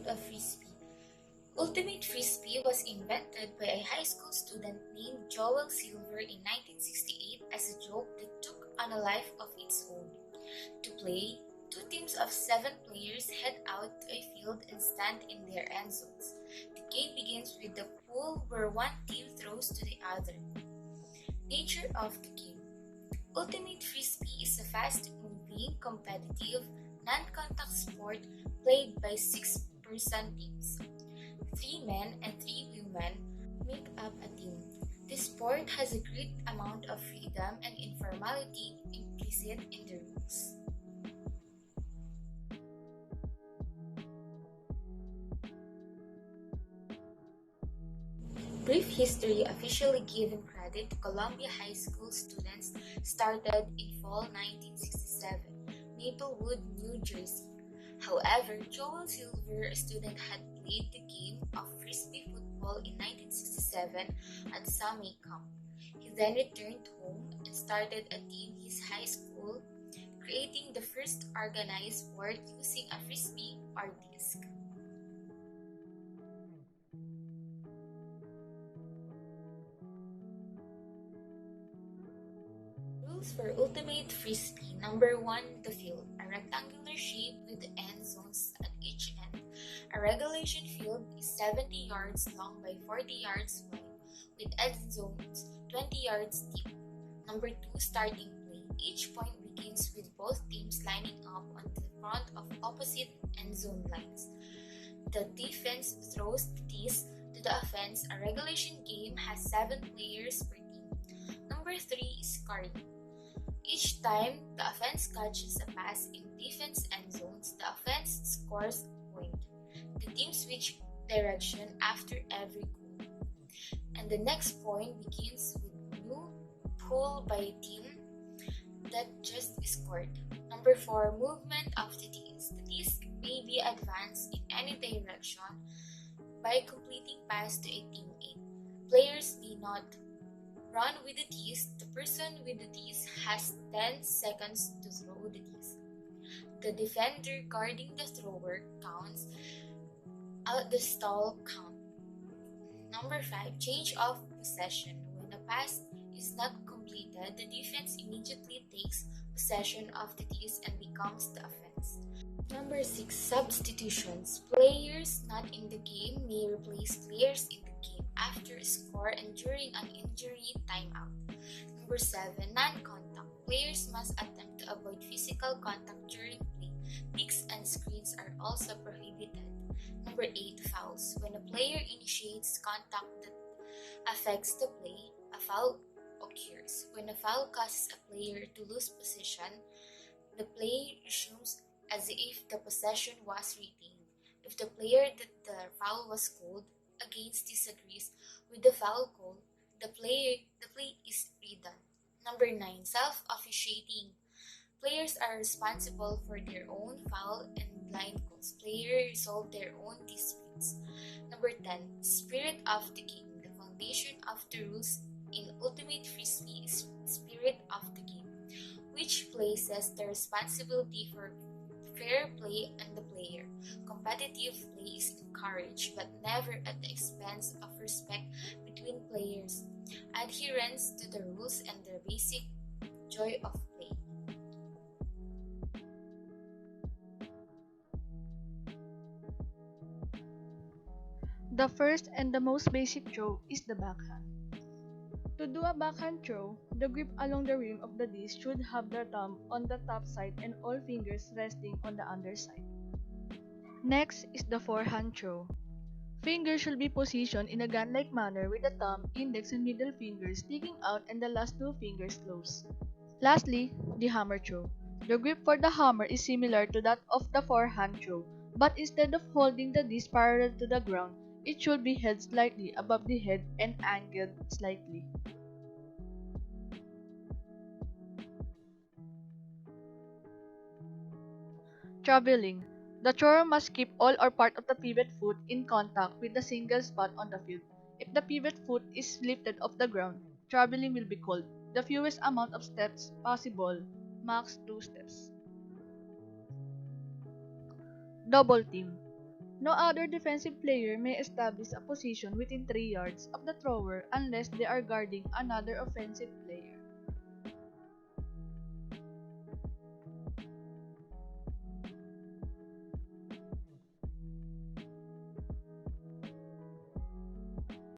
of Frisbee. Ultimate Frisbee was invented by a high school student named Joel Silver in 1968 as a joke that took on a life of its own. To play, two teams of 7 players head out to a field and stand in their end zones. The game begins with the pool where one team throws to the other. Nature of the game. Ultimate Frisbee is a fast-moving, competitive, non-contact sport played by six-person teams. 3 men and 3 women make up a team. This sport has a great amount of freedom and informality implicit in the rules. Brief history officially giving credit to Columbia High School students started in fall 1967, Maplewood, New Jersey. However, Joel Silver, a student, had played the game of Frisbee football in 1967 at Summit Camp. He then returned home and started a team in his high school, creating the first organized sport using a Frisbee or disc. Rules for Ultimate Frisbee. Number 1, the field. A rectangular shape with end zones at each end. A regulation field is 70 yards long by 40 yards wide, with end zones 20 yards deep. Number 2, starting play. Each point begins with both teams lining up on the front of opposite end zone lines. The defense throws the disc to the offense. A regulation game has 7 players per team. Number 3 is scoring. Each time the offense catches a pass in defense end zones, the offense scores a point. The team switch direction after every goal. And the next point begins with new pull by a team that just scored. Number 4, movement of the disc. The disc may be advanced in any direction by completing pass to a teammate. Players may not run with the disc. The person with the disc has 10 seconds to throw the disc. The defender guarding the thrower counts out the stall count. Number 5, change of possession. When a pass is not completed, the defense immediately takes possession of the disc and becomes the offense. Number 6, substitutions. Players not in the game may replace players in the game after a score and during an injury timeout. Number 7, non-contact. Players must attempt to avoid physical contact during play. Kicks and screens are also prohibited. Number 8, fouls. When a player initiates contact that affects the play, a foul occurs. When a foul causes a player to lose possession, the play resumes as if the possession was retained. If the player that the foul was called against disagrees with the foul call, the play is redone. Number 9, self-officiating. Players are responsible for their own foul and blind calls. Players resolve their own disputes. Number 10, spirit of the game. The foundation of the rules in Ultimate Frisbee is spirit of the game, which places the responsibility for fair play on the player. Competitive play is encouraged, but never at the expense of respect between players, adherence to the rules, and the basic joy of play. The first and the most basic throw is the backhand. To do a backhand throw, the grip along the rim of the disc should have the thumb on the top side and all fingers resting on the underside. Next is the forehand throw. Fingers should be positioned in a gun-like manner with the thumb, index, and middle fingers sticking out and the last two fingers closed. Lastly, the hammer throw. The grip for the hammer is similar to that of the forehand throw, but instead of holding the disc parallel to the ground, it should be held slightly above the head and angled slightly. Traveling. The thrower must keep all or part of the pivot foot in contact with the single spot on the field. If the pivot foot is lifted off the ground, traveling will be called. The fewest amount of steps possible, max 2 steps. Double team. No other defensive player may establish a position within 3 yards of the thrower unless they are guarding another offensive player.